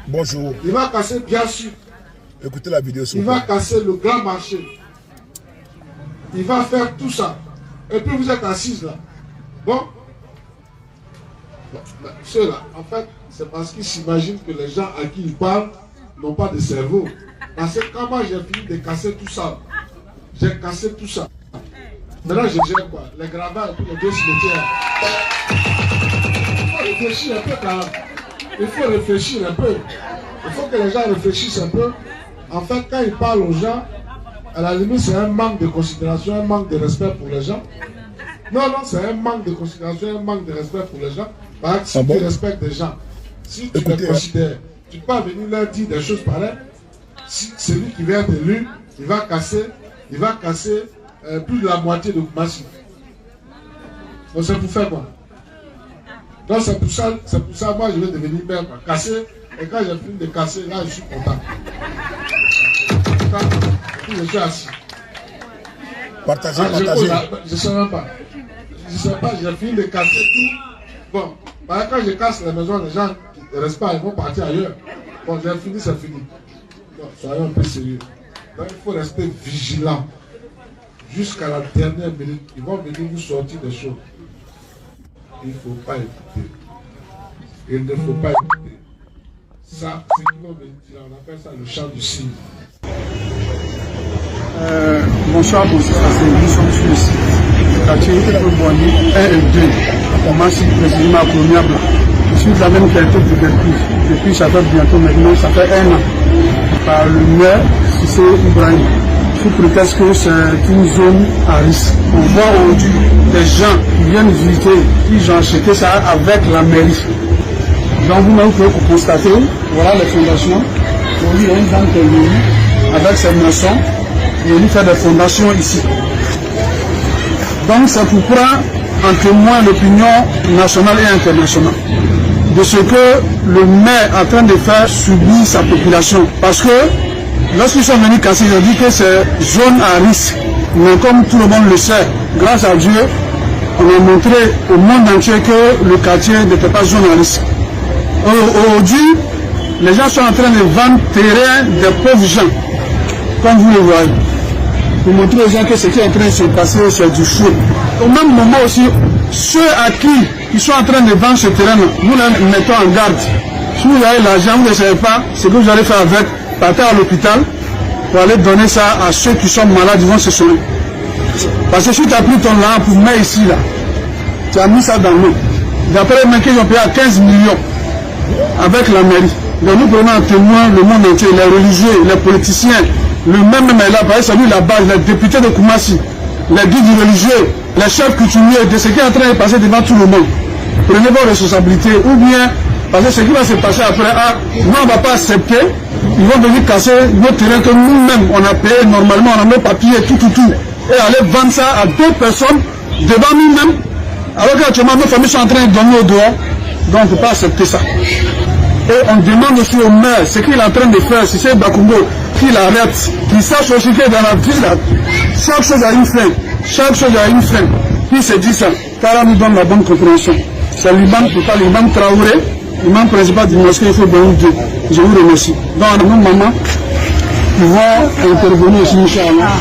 Bonjour. Il va casser, bien sûr. Écoutez la vidéo. Il va casser le grand marché. Il va faire tout ça. Et puis vous êtes assises là. Bon. Ceux-là, en fait, c'est parce qu'ils s'imaginent que les gens à qui ils parlent n'ont pas de cerveau. Parce que quand moi j'ai fini de casser tout ça, j'ai cassé tout ça. Maintenant je gère quoi? Les gravats et puis les deux cimetières. Il faut réfléchir un peu quand même. Il faut réfléchir un peu. Il faut que les gens réfléchissent un peu. En fait, quand ils parlent aux gens, à la limite, c'est un manque de considération, un manque de respect pour les gens. Non, non, c'est un manque de considération, un manque de respect pour les gens. Parce que si tu respectes les gens, si tu les considères, tu peux venir leur dire des choses pareilles. Si celui qui vient de lui, il va casser plus de la moitié de Koumassi. Donc c'est pour faire quoi? Donc c'est pour ça, moi je vais devenir maire, quoi. Casser, et quand j'ai fini de casser, là je suis content. Je suis assis. Partagez. Je ne sais même pas. Je ne sais pas, j'ai fini de casser tout. Bon, quand je casse la maison, les gens ne restent pas, ils vont partir ailleurs. Bon, j'ai fini, c'est fini. Donc, soyons un peu sérieux. Donc, il faut rester vigilant. Jusqu'à la dernière minute, ils vont venir vous sortir des choses. Il ne faut pas écouter. Il ne faut pas écouter. Ça, c'est qu'ils vont venir, on appelle ça le chant du cygne. Bonsoir, nous sommes sur le site du quartier Boigny 1 et 2. On m'a cité précisément à Coloniable. Je suis de la même qualité depuis ça fait bientôt maintenant, ça fait 1 an. Par le maire Cissé Ibrahim. Sous prétexte que c'est une zone à risque. On voit aujourd'hui des gens qui viennent visiter, qui ont acheté ça avec la mairie. Donc vous-même pouvez constater, voilà les fondations. Aujourd'hui, il y a une dame qui est venue avec ses maçons. Il est venu faire des fondations ici. Donc c'est pour prendre en témoin l'opinion nationale et internationale de ce que le maire est en train de faire subir sa population. Parce que lorsqu'ils sont venus casser, ils ont dit que c'est zone à risque. Mais comme tout le monde le sait, grâce à Dieu, on a montré au monde entier que le quartier n'était pas zone à risque. Aujourd'hui, les gens sont en train de vendre terrain des pauvres gens, comme vous le voyez. Pour montrer aux gens que ce qui est en train de se passer, c'est du fou. Au même moment aussi, ceux à qui ils sont en train de vendre ce terrain, nous les mettons en garde. Si vous avez l'argent, vous ne savez pas ce que vous allez faire avec, partez à l'hôpital pour aller donner ça à ceux qui sont malades, ils vont se soigner. Parce que si tu as pris ton argent pour mettre ici, là, tu as mis ça dans l'eau. D'après les mecs, ils ont payé à 15 millions avec la mairie. Donc nous prenons en témoin le monde entier, les religieux, les politiciens, le même est là, parce que c'est lui la base, les députés de Koumassi, les guides religieux, les chefs coutumiers, de ce qui est en train de passer devant tout le monde. Prenez vos responsabilités, ou bien, parce que ce qui va se passer après, nous on ne va pas accepter, ils vont venir casser nos terrains que nous-mêmes on a payé normalement, on a nos papiers, tout, et aller vendre ça à d'autres personnes devant nous-mêmes, alors qu'actuellement nos familles sont en train de donner au dehors, donc on ne peut pas accepter ça. Et on demande aussi au maire ce qu'il est en train de faire, si c'est Bakongo, qu'il arrête, qu'il sache aussi que dans la ville, chaque chose a une fin, chaque chose a une fin. Puis se dit ça, car nous donne la bonne compréhension. C'est l'imam total, l'imam Traoré, l'imam principal du mosquée, il faut donner Dieu. Je vous remercie. Donc, nous, maman, nous pouvons intervenir ici, Inch'Allah.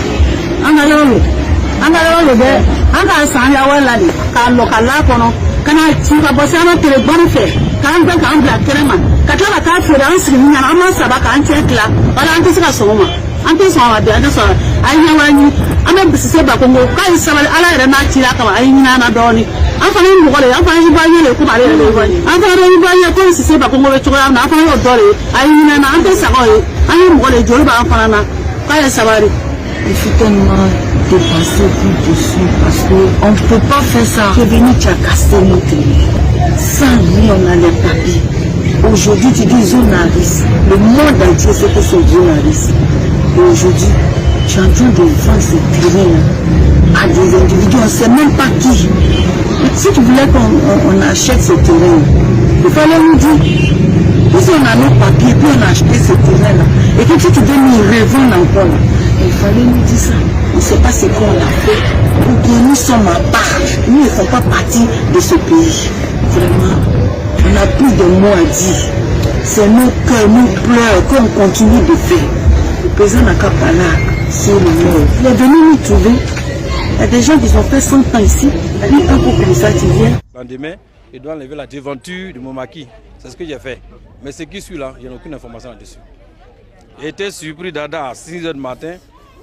Kana tiba bosana tele bonfe kan ba kan bla terema katala ka fere an sigi nyana amma saba kan tekla wala an tisika soma an tisoma de an so ayi wani amma bisise ba kongo kai sabal ala ere na tira ka ayi nyina na doni an fa ni ngole an fa ni ba yele ko bare le wani an fa ni ba yele ko sise ba kongo be choko na an fa yo dole ayi nyina na an tisaka ko ayi ngole jolu ba an fa na kai sabari. Il faut tellement dépasser tout dessus parce qu'on ne peut pas faire ça. Tu es venu, tu as cassé nos télés. Sans lui, on a les papiers. Aujourd'hui, tu dis zone à risque. Le monde entier sait que c'est zone à risque. Et aujourd'hui, tu es en train de vendre ce terrain à des individus, on ne sait même pas qui. Si tu voulais qu'on achète ce terrain, il fallait nous dire. Si on a nos papiers, puis on a acheté ce terrain-là, et que tu te dis, nous revendons encore. Il fallait nous dire ça. On ne sait pas ce qu'on a fait. Ou bien nous sommes à part. Nous ne faisons pas partie de ce pays. Vraiment, on a plus de mots à dire. c'est nos cœurs, nos pleurs qu'on continue de faire. Le président Nakapala, c'est le meilleur. Il est venu nous trouver. Il y a des gens qui ont fait 100 ans ici. Lui, un coup comme ça, tu viens. Le lendemain, il doit enlever la devanture de mon maquis. C'est ce que j'ai fait. Mais ce qui suit là, il n'y a aucune information là-dessus. J'ai été surpris d'Ada à 6 h du matin.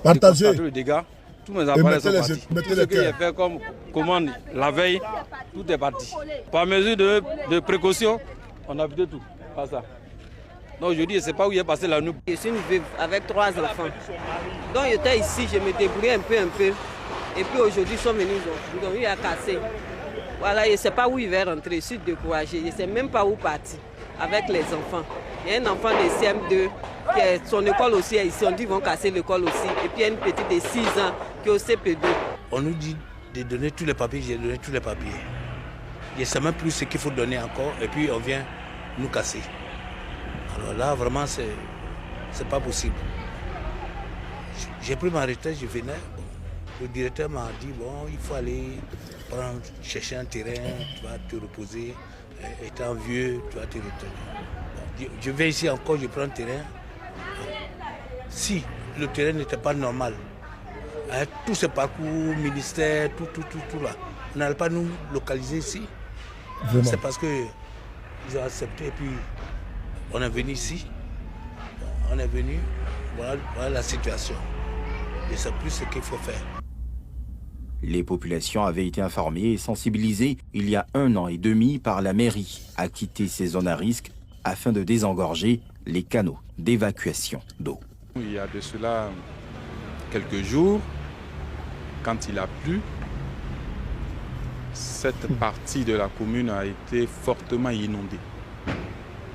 Partagez. Le dégât. Tous mes appareils sont partis. Tout mettez ce les que j'ai cœurs. fait comme commande la veille, tout est parti. Par mesure de précaution, on a vidé tout. Pas ça. Donc aujourd'hui, je ne sais pas où il est passé la nuit. Je suis une veuve avec 3 enfants. Donc j'étais ici, je me débrouillais un peu. Et puis aujourd'hui, ils sont venus, ils ont eu à casser. Voilà, je ne sais pas où il va rentrer, je suis découragée. Je ne sais même pas où partir avec les enfants. Il y a un enfant de CM2, qui est, son école aussi est ici. On dit qu'ils vont casser l'école aussi. Et puis il y a une petite de 6 ans qui est au CP2. On nous dit de donner tous les papiers, j'ai donné tous les papiers. Je ne sais même plus ce qu'il faut donner encore, et puis on vient nous casser. Alors là, vraiment, c'est pas possible. J'ai pris ma retraite, je venais. Le directeur m'a dit, bon, il faut aller chercher un terrain, tu vas te reposer. Étant vieux, tu vas te retraiter. Je vais ici encore, je prends un terrain. Si le terrain n'était pas normal, avec tout ce parcours ministère, tout là, on n'allait pas nous localiser ici. C'est parce qu'ils ont accepté et puis on est venu ici. On est venu, voilà la situation. Je ne sais plus ce qu'il faut faire. Les populations avaient été informées et sensibilisées il y a 1 an et demi par la mairie à quitter ces zones à risque afin de désengorger les canaux d'évacuation d'eau. Il y a de cela quelques jours, quand il a plu, cette partie de la commune a été fortement inondée.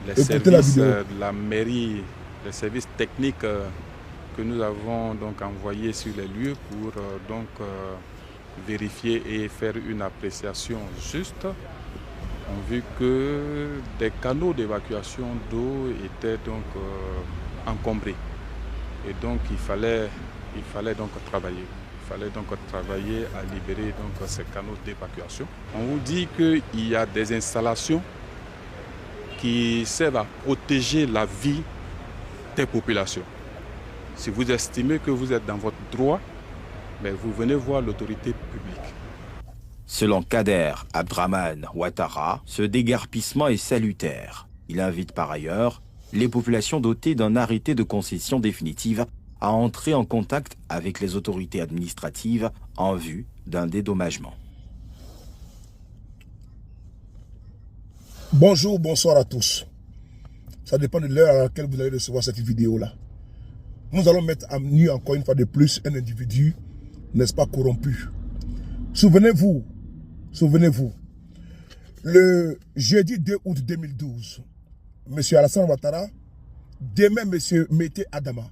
Les services de la mairie, les services techniques que nous avons donc envoyés sur les lieux pour vérifier et faire une appréciation juste, ont vu que des canaux d'évacuation d'eau étaient donc encombrés. Et donc il fallait donc travailler. Il fallait donc travailler à libérer donc ces canaux d'évacuation. On vous dit qu'il y a des installations qui servent à protéger la vie des populations. Si vous estimez que vous êtes dans votre droit, mais vous venez voir l'autorité publique. Selon Kader Abdraman Ouattara, ce déguerpissement est salutaire. Il invite par ailleurs les populations dotées d'un arrêté de concession définitive à entrer en contact avec les autorités administratives en vue d'un dédommagement. Bonjour, bonsoir à tous. Ça dépend de l'heure à laquelle vous allez recevoir cette vidéo-là. Nous allons mettre à nu encore une fois de plus un individu, n'est-ce pas, corrompu. Souvenez-vous, le jeudi 2 août 2012, M. Alassane Ouattara démet M. Mété Adama,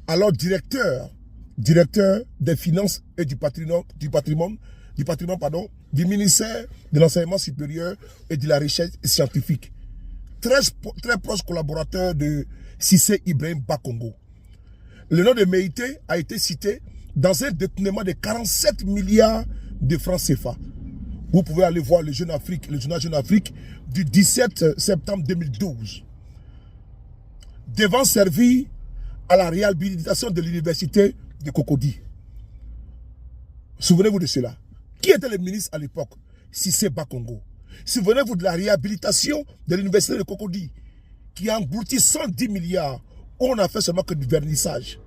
alors directeur des finances et du ministère de l'enseignement supérieur et de la recherche scientifique. Très proche collaborateur de Cissé Ibrahim Bakongo. Le nom de Méité a été cité dans un détournement de 47 milliards de francs CFA. Vous pouvez aller voir le Jeune Afrique, le journal Jeune Afrique du 17 septembre 2012. Devant servir à la réhabilitation de l'université de Cocody. Souvenez-vous de cela. Qui était le ministre à l'époque? Cissé Bakongo. Souvenez-vous de la réhabilitation de l'université de Cocody, qui a englouti 110 milliards. On n'a fait seulement que du vernissage.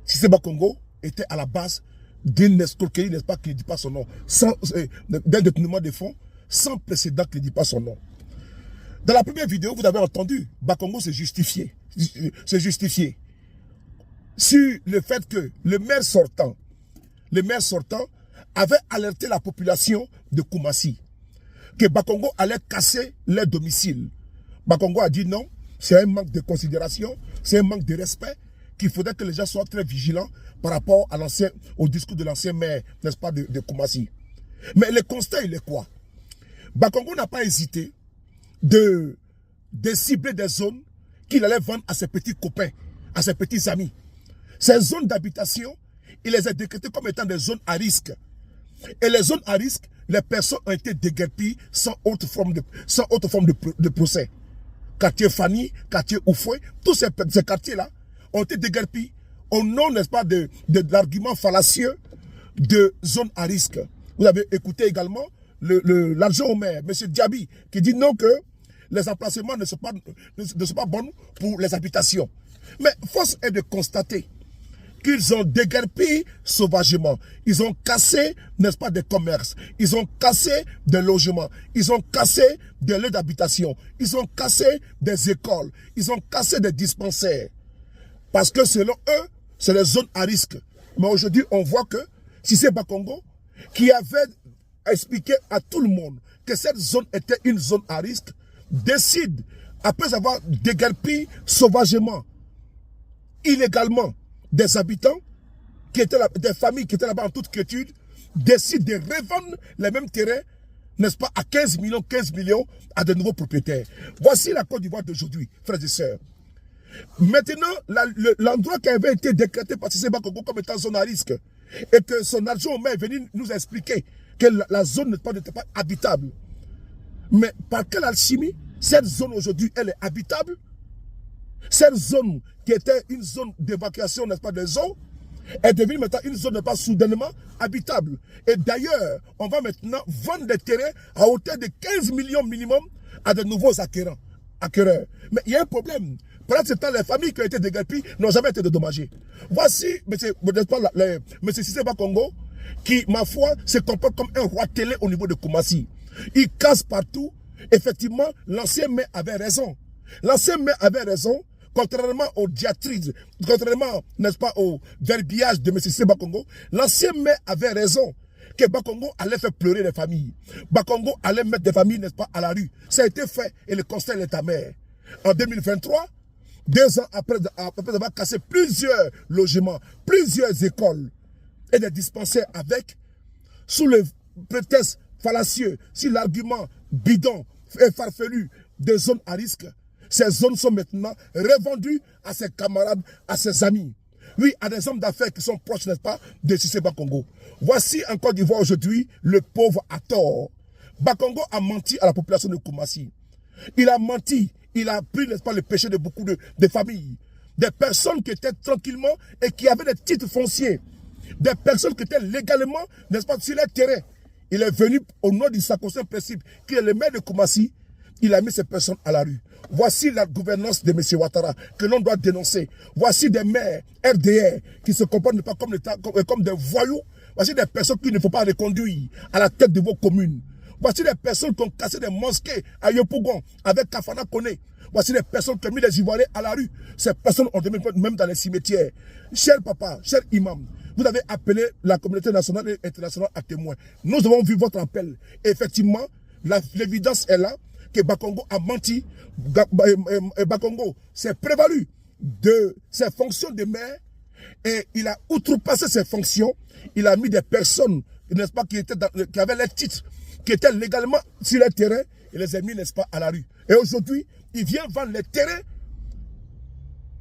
Cissé Bakongo était à la base d'une escroquerie, n'est-ce pas, qui ne dit pas son nom, d'un détournement de fonds sans précédent qui ne dit pas son nom. Dans la première vidéo, vous avez entendu, Bakongo se justifier sur le fait que le maire sortant avait alerté la population de Koumassi que Bakongo allait casser leur domicile. Bakongo a dit non, c'est un manque de considération, c'est un manque de respect, qu'il faudrait que les gens soient très vigilants par rapport à au discours de l'ancien maire, n'est-ce pas, de Koumassi. Mais le constat, il est quoi? Bakongo n'a pas hésité de cibler des zones qu'il allait vendre à ses petits copains, à ses petits amis. Ces zones d'habitation, il les a décrétées comme étant des zones à risque. Et les zones à risque, les personnes ont été déguerpies sans autre forme de procès. quartier Fanny, quartier Oufoué, tous ces quartiers-là ont été déguerpis au nom, n'est-ce pas, de l'argument fallacieux de zone à risque. Vous avez écouté également l'adjoint au maire, M. Diaby, qui dit non, que les emplacements ne sont pas bons pour les habitations. Mais force est de constater qu'ils ont déguerpi sauvagement. Ils ont cassé, n'est-ce pas, des commerces. Ils ont cassé des logements. Ils ont cassé des lieux d'habitation. Ils ont cassé des écoles. Ils ont cassé des dispensaires. Parce que selon eux, c'est les zones à risque. Mais aujourd'hui, on voit que Cissé Bakongo, qui avait expliqué à tout le monde que cette zone était une zone à risque, décide, après avoir déguerpi sauvagement, illégalement, des habitants, qui étaient là, des familles qui étaient là-bas en toute quiétude, décide de revendre les mêmes terrains, n'est-ce pas, à 15 millions à de nouveaux propriétaires. Voici la Côte d'Ivoire d'aujourd'hui, frères et sœurs. Maintenant, l'endroit qui avait été décrété par Cissé Bakongo comme étant zone à risque, et que son adjoint au maire est venu nous expliquer que la zone n'était pas habitable. Mais par quelle alchimie, cette zone aujourd'hui, elle est habitable? Cette zone qui était une zone d'évacuation, n'est-ce pas, des eaux, est devenue maintenant une zone, n'est pas, soudainement habitable. Et d'ailleurs, on va maintenant vendre des terrains à hauteur de 15 millions minimum à de nouveaux acquéreurs. Mais il y a un problème. Pendant ce temps, les familles qui ont été déguerpies n'ont jamais été dédommagées. Voici, M. Cissé Bakongo, qui, ma foi, se comporte comme un roi télé au niveau de Koumassi. Il casse partout. Effectivement, l'ancien maire avait raison. L'ancien maire avait raison, contrairement aux diatribes, contrairement, n'est-ce pas, au verbiage de M. Cissé Bakongo. L'ancien maire avait raison que Bakongo allait faire pleurer les familles. Bakongo allait mettre des familles, n'est-ce pas, à la rue. Ça a été fait et le constat est amer. En 2023, 2 ans après avoir cassé plusieurs logements, plusieurs écoles et des dispensaires avec, sous le prétexte fallacieux, si l'argument bidon et farfelu des zones à risque, ces zones sont maintenant revendues à ses camarades, à ses amis. Oui, à des hommes d'affaires qui sont proches, n'est-ce pas, de Cissé Bakongo. Voici en Côte d'Ivoire aujourd'hui, le pauvre à tort. Bakongo a menti à la population de Koumassi. Il a menti. Il a pris, n'est-ce pas, le péché de beaucoup de familles. Des personnes qui étaient tranquillement et qui avaient des titres fonciers. Des personnes qui étaient légalement, n'est-ce pas, sur les terrains. Il est venu au nom du sacro-saint principe, qui est le maire de Koumassi. Il a mis ces personnes à la rue. Voici la gouvernance de M. Ouattara que l'on doit dénoncer. Voici des maires RDR qui se comportent pas comme des voyous. Voici des personnes qu'il ne faut pas reconduire à la tête de vos communes. Voici des personnes qui ont cassé des mosquées à Yopougon avec Kafana Kone. Voici des personnes qui ont mis les Ivoiriens à la rue. Ces personnes ont demandé même dans les cimetières. Cher papa, cher imam, vous avez appelé la communauté nationale et internationale à témoin. Nous avons vu votre appel. Et effectivement, l'évidence est là que Bakongo a menti. Bakongo s'est prévalu de ses fonctions de maire et il a outrepassé ses fonctions. Il a mis des personnes, n'est-ce pas, qui avaient les titres, qui étaient légalement sur les terrains, et les a mis, n'est-ce pas, à la rue. Et aujourd'hui, il vient vendre les terrains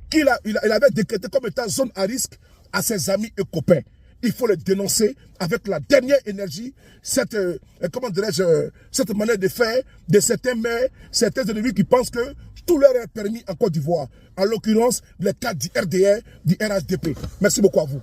qu'il avait décrétés comme étant zone à risque à ses amis et copains. Il faut les dénoncer avec la dernière énergie, cette manière de faire de certains maires, certains ennemis qui pensent que tout leur est permis en Côte d'Ivoire. En l'occurrence, le cas du RDR, du RHDP. Merci beaucoup à vous.